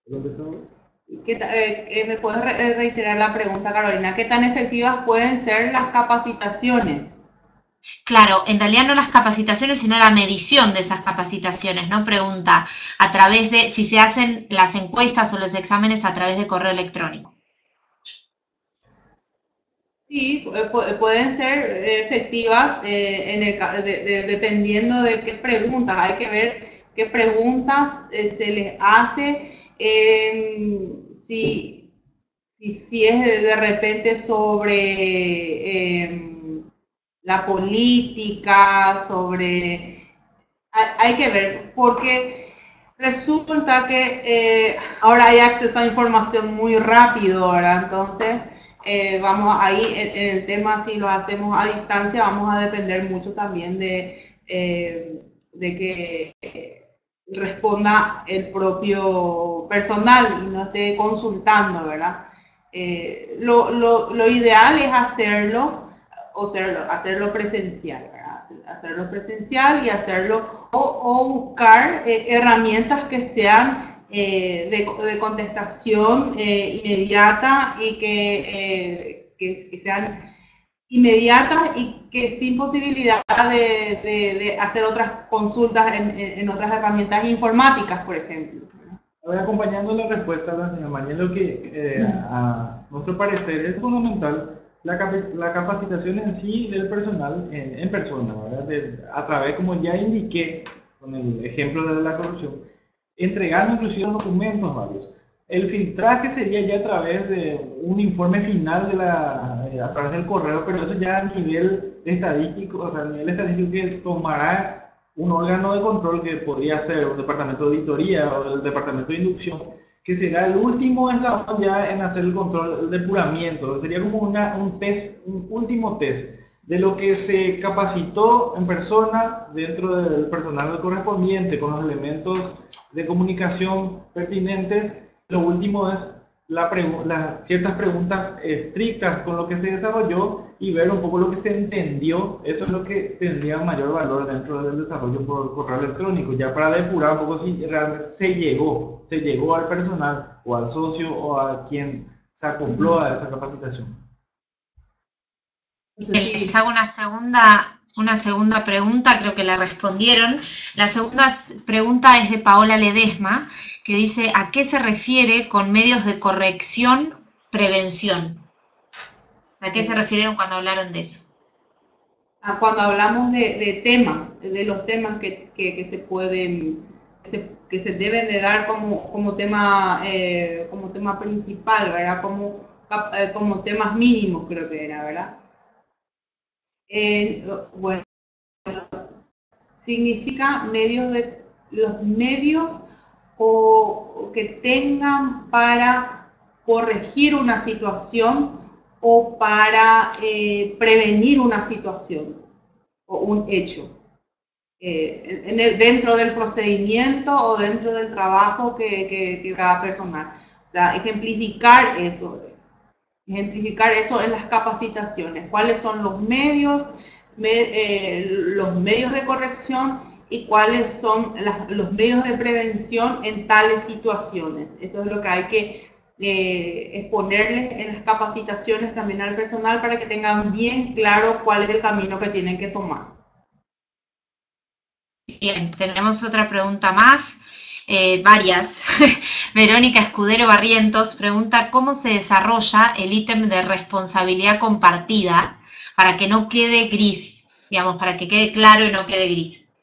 ¿Me puedes reiterar la pregunta, Carolina? ¿Qué tan efectivas pueden ser las capacitaciones? Claro, en realidad no las capacitaciones, sino la medición de esas capacitaciones, ¿no? Pregunta, a través de si se hacen las encuestas o los exámenes a través de correo electrónico. Sí, pueden ser efectivas dependiendo de qué preguntas. Hay que ver qué preguntas se les hace, si es de repente sobre la política, hay que ver, porque resulta que ahora hay acceso a información muy rápido, ¿verdad? Entonces, vamos ahí en el tema, si lo hacemos a distancia, vamos a depender mucho también de que responda el propio personal y no esté consultando, ¿verdad? Lo ideal es hacerlo presencial, ¿verdad? Hacerlo presencial y hacerlo o buscar herramientas que sean de contestación inmediata y que sean inmediatas y que sin posibilidad de hacer otras consultas en otras herramientas informáticas, por ejemplo. Voy acompañando la respuesta a la señora María, lo que a nuestro parecer es fundamental la capacitación en sí del personal en persona, ¿verdad? A través, como ya indiqué con el ejemplo de la corrupción, entregando inclusive documentos varios. El filtraje sería ya a través de un informe final a través del correo, pero eso ya a nivel estadístico, o sea, a nivel estadístico que tomará un órgano de control que podría ser un departamento de auditoría o el departamento de inducción, que será el último eslabón ya en hacer el control, el depuramiento. Sería como un test, un último test de lo que se capacitó en persona dentro del personal correspondiente con los elementos de comunicación pertinentes. Lo último es ciertas preguntas estrictas con lo que se desarrolló y ver un poco lo que se entendió. Eso es lo que tendría mayor valor dentro del desarrollo por correo electrónico, ya para depurar un poco si realmente se llegó al personal o al socio o a quien se acopló a esa capacitación. Les hago una segunda pregunta, creo que la respondieron. La segunda pregunta es de Paola Ledesma, que dice: ¿a qué se refiere con medios de corrección, prevención? ¿A qué se refirieron cuando hablaron de eso? Cuando hablamos de temas, de los temas que se pueden, que se deben de dar como tema principal, ¿verdad? Como temas mínimos, creo que era, ¿verdad? Bueno, significa los medios o que tengan para corregir una situación o para prevenir una situación o un hecho dentro del procedimiento o dentro del trabajo que cada personal. O sea, ejemplificar eso en las capacitaciones. ¿Cuáles son los medios de corrección y cuáles son los medios de prevención en tales situaciones? Eso es lo que hay que exponerles en las capacitaciones también al personal para que tengan bien claro cuál es el camino que tienen que tomar. Bien, tenemos otra pregunta más. Varias. Verónica Escudero Barrientos pregunta: ¿cómo se desarrolla el ítem de responsabilidad compartida para que no quede gris? Digamos, para que quede claro y no quede gris.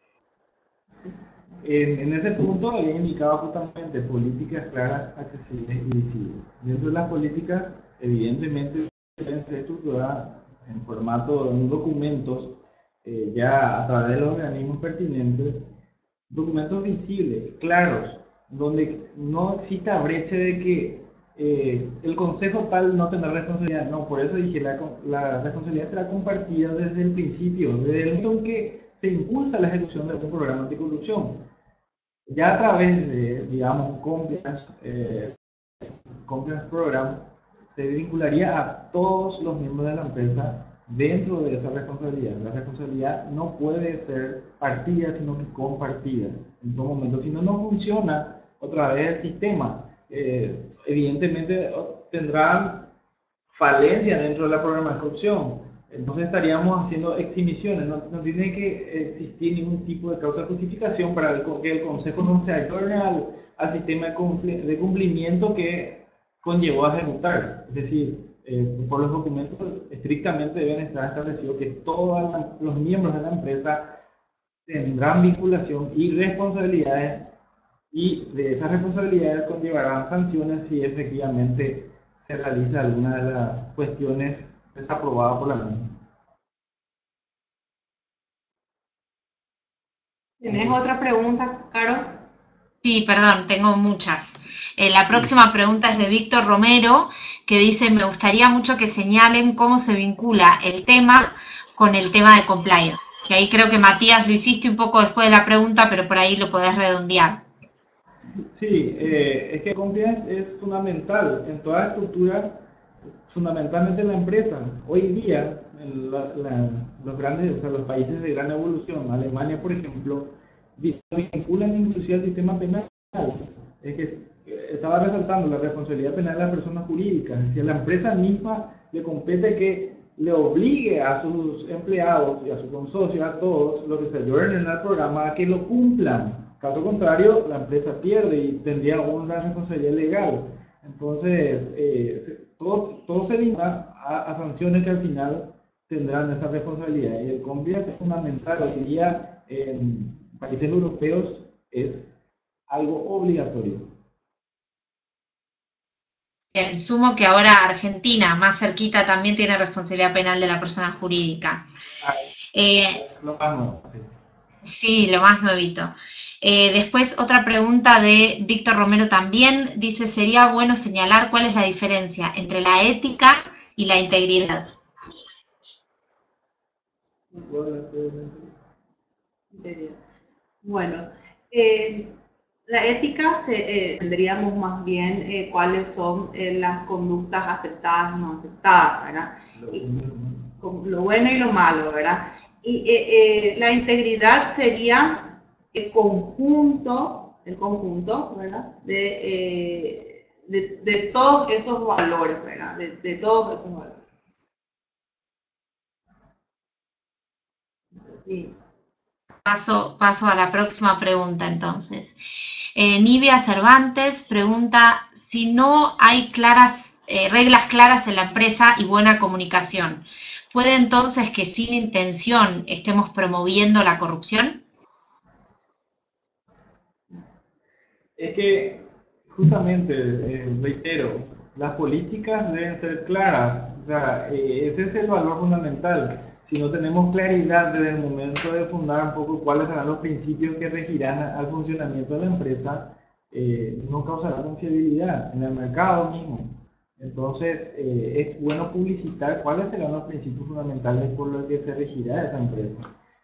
En ese punto había indicado justamente políticas claras, accesibles y visibles. Dentro de las políticas, evidentemente, deben ser estructuradas en formato de documentos, ya a través de los organismos pertinentes, documentos visibles, claros, donde no exista brecha de que el consejo tal no tendrá responsabilidad. No, por eso dije, la responsabilidad será compartida desde el principio, desde el momento en que se impulsa la ejecución de un programa anticorrupción. Ya a través de, digamos, compliance program, se vincularía a todos los miembros de la empresa dentro de esa responsabilidad. La responsabilidad no puede ser partida, sino que compartida en todo momento. Si no, no funciona otra vez el sistema. Evidentemente tendrán falencias dentro de la programación de corrupción. Entonces estaríamos haciendo exhibiciones. No tiene que existir ningún tipo de causa de justificación para que el Consejo no se ayorne al sistema de cumplimiento que conllevó a ejecutar. Es decir, por los documentos estrictamente deben estar establecidos que todos los miembros de la empresa tendrán vinculación y responsabilidades, y de esas responsabilidades conllevarán sanciones si efectivamente se realiza alguna de las cuestiones desaprobadas por la ley. ¿Tienes otra pregunta, Caro? Sí, perdón, tengo muchas. La próxima pregunta es de Víctor Romero, que dice: me gustaría mucho que señalen cómo se vincula el tema con el tema de compliance. Que ahí creo que Matías lo hiciste un poco después de la pregunta, pero por ahí lo podés redondear. Sí, es que compliance es fundamental en toda estructura, fundamentalmente en la empresa. Hoy día, en los grandes, o sea, los países de gran evolución, Alemania, por ejemplo, vinculan inclusive al sistema penal. Es que estaba resaltando la responsabilidad penal de las personas jurídicas, que a la empresa misma le compete que le obligue a sus empleados y a sus consocios, a todos los que se ayornen en el programa, a que lo cumplan. Caso contrario, la empresa pierde y tendría una responsabilidad legal. Entonces, todo se vincula a sanciones que al final tendrán esa responsabilidad. Y el compliance es fundamental. Hoy en día en países europeos es algo obligatorio. Bien, sumo que ahora Argentina, más cerquita, también tiene responsabilidad penal de la persona jurídica. Es lo más nuevo, sí. Sí, lo más nuevito. Después otra pregunta de Víctor Romero también, dice, ¿sería bueno señalar cuál es la diferencia entre la ética y la integridad? Bueno, la ética tendríamos más bien cuáles son las conductas aceptadas y no aceptadas, ¿verdad? Lo bueno y lo malo, ¿verdad? Y la integridad sería el conjunto, ¿verdad? De todos esos valores, ¿verdad? De todos esos valores. Sí. Paso a la próxima pregunta entonces. Nivia Cervantes pregunta si no hay reglas claras en la empresa y buena comunicación. ¿Puede entonces que sin intención estemos promoviendo la corrupción? Es que, justamente, reitero, las políticas deben ser claras. O sea, ese es el valor fundamental. Si no tenemos claridad desde el momento de fundar un poco cuáles serán los principios que regirán al funcionamiento de la empresa, no causará confiabilidad en el mercado mismo. Entonces, es bueno publicitar cuáles serán los principios fundamentales por los que se regirá esa empresa,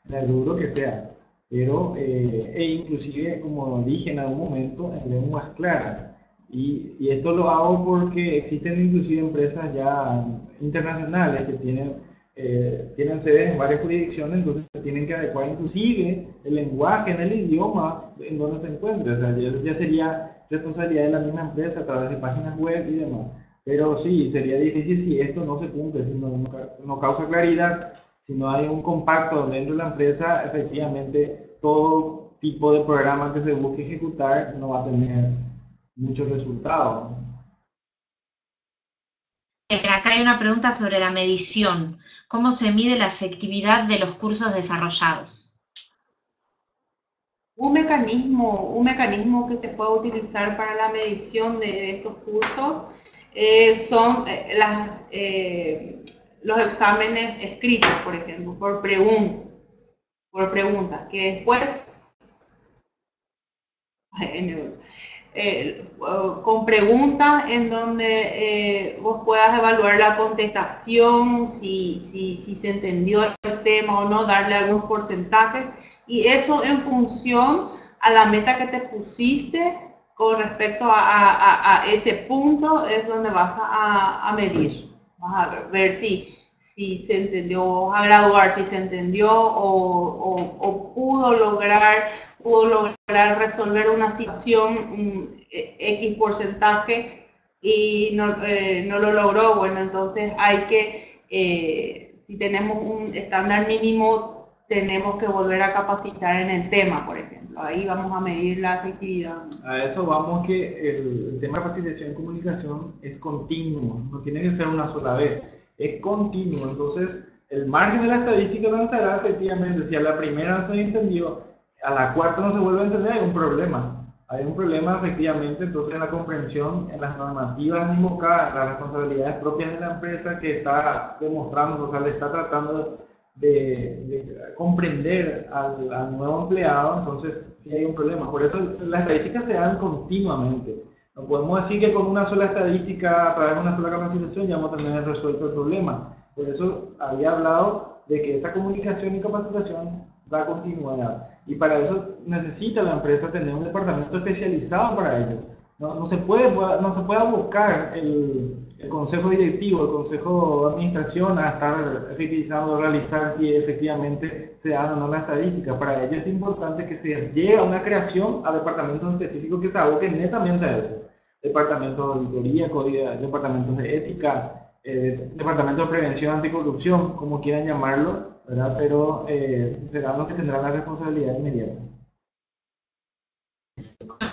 en el rubro que sea, pero inclusive, como dije en algún momento, en lenguas claras. Y esto lo hago porque existen inclusive empresas ya internacionales que tienen sedes en varias jurisdicciones, entonces tienen que adecuar inclusive el lenguaje en el idioma en donde se encuentra. O sea, ya sería responsabilidad de la misma empresa a través de páginas web y demás. Pero sí, sería difícil si esto no se cumple, si no causa claridad, si no hay un compacto dentro de la empresa, efectivamente todo tipo de programa que se busque ejecutar no va a tener muchos resultados. Acá hay una pregunta sobre la medición. ¿Cómo se mide la efectividad de los cursos desarrollados? Un mecanismo que se puede utilizar para la medición de estos cursos son los exámenes escritos, por ejemplo, por preguntas, que después con preguntas en donde vos puedas evaluar la contestación, si se entendió el tema o no, darle algunos porcentajes, y eso en función a la meta que te pusiste con respecto a ese punto es donde vas a medir, vas a ver si se entendió, a graduar, si se entendió o pudo lograr resolver una situación X porcentaje y no lo logró. Bueno, entonces hay que, si tenemos un estándar mínimo, tenemos que volver a capacitar en el tema, por ejemplo. Ahí vamos a medir la efectividad. A eso vamos, que el tema de capacitación y comunicación es continuo, no tiene que ser una sola vez, es continuo. Entonces, el margen de la estadística lanzará efectivamente, si a la primera no se entendió, a la cuarta no se vuelve a entender, hay un problema. Hay un problema efectivamente entonces en la comprensión, en las normativas invocadas, las responsabilidades propias de la empresa que está demostrando, o sea, le está tratando de comprender al nuevo empleado. Entonces sí hay un problema. Por eso las estadísticas se dan continuamente. No podemos decir que con una sola estadística, a través de una sola capacitación, ya vamos a tener resuelto el problema. Por eso había hablado de que esta comunicación y capacitación da continuidad. Y para eso necesita la empresa tener un departamento especializado para ello. No se puede abocar el consejo directivo, el consejo de administración a estar efectivizando, realizar si efectivamente se dan o no las estadísticas. Para ello es importante que se llegue a una creación a departamentos específicos que se aboquen netamente a eso. Departamentos de auditoría, departamentos de ética, departamentos de prevención anticorrupción, como quieran llamarlo, ¿verdad? Pero serán los que tendrán la responsabilidad inmediata.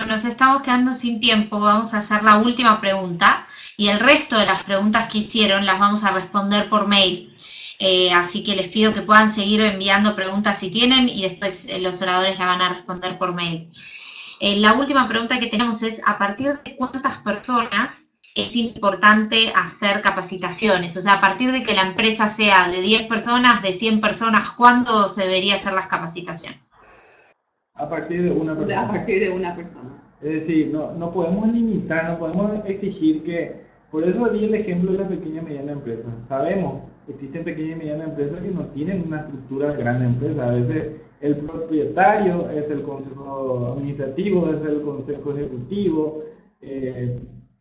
Nos estamos quedando sin tiempo, vamos a hacer la última pregunta y el resto de las preguntas que hicieron las vamos a responder por mail. Así que les pido que puedan seguir enviando preguntas si tienen y después los oradores la van a responder por mail. La última pregunta que tenemos es, ¿a partir de cuántas personas es importante hacer capacitaciones? O sea, a partir de que la empresa sea de 10 personas, de 100 personas, ¿cuándo se debería hacer las capacitaciones? A partir de una persona. A partir de una persona. Es decir, no podemos limitar, no podemos exigir que, por eso di el ejemplo de la pequeña y mediana empresa. Sabemos, existen pequeñas y medianas empresas que no tienen una estructura de gran empresa. A veces el propietario es el consejo administrativo, es el consejo ejecutivo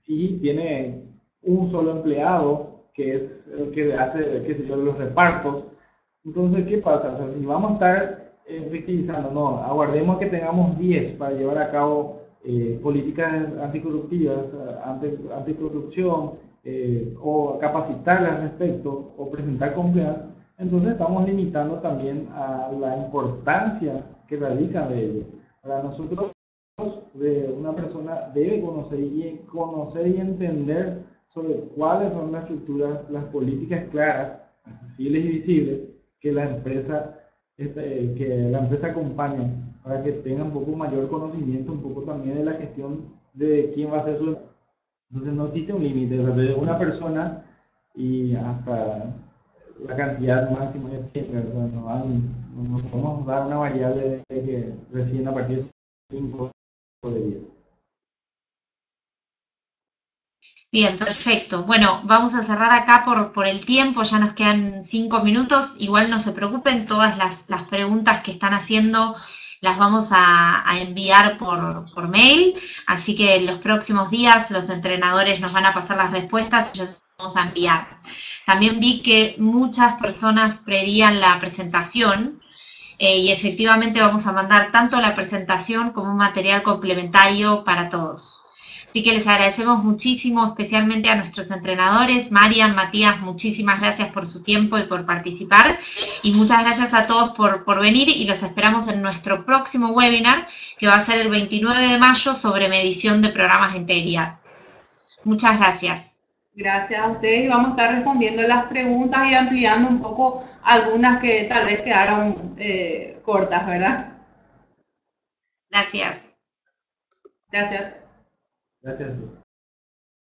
y tiene un solo empleado que es el que hace, qué sé yo, los repartos. Entonces, ¿qué pasa? O sea, si vamos a estar efectivizando, no, aguardemos que tengamos 10 para llevar a cabo políticas anticorruptivas, anticorrupción, o capacitarlas al respecto, o presentar compliance, entonces estamos limitando también a la importancia que radica de ello. Para nosotros, una persona debe conocer y entender sobre cuáles son las estructuras, las políticas claras, accesibles y visibles que la empresa acompaña, para que tenga un poco mayor conocimiento, un poco también de la gestión de quién va a ser su. Entonces no existe un límite, desde una persona y hasta la cantidad máxima de tiempo. No podemos dar una variable de que recién a partir de 5 o de 10. Bien, perfecto. Bueno, vamos a cerrar acá por el tiempo, ya nos quedan 5 minutos. Igual no se preocupen, todas las preguntas que están haciendo las vamos a enviar por mail, así que en los próximos días los entrenadores nos van a pasar las respuestas y ya las vamos a enviar. También vi que muchas personas pedían la presentación y efectivamente vamos a mandar tanto la presentación como un material complementario para todos. Así que les agradecemos muchísimo, especialmente a nuestros entrenadores. Marian, Matías, muchísimas gracias por su tiempo y por participar. Y muchas gracias a todos por venir y los esperamos en nuestro próximo webinar, que va a ser el 29 de mayo sobre medición de programas de integridad. Muchas gracias. Gracias a ustedes y vamos a estar respondiendo las preguntas y ampliando un poco algunas que tal vez quedaron cortas, ¿verdad? Gracias. Gracias. Gracias.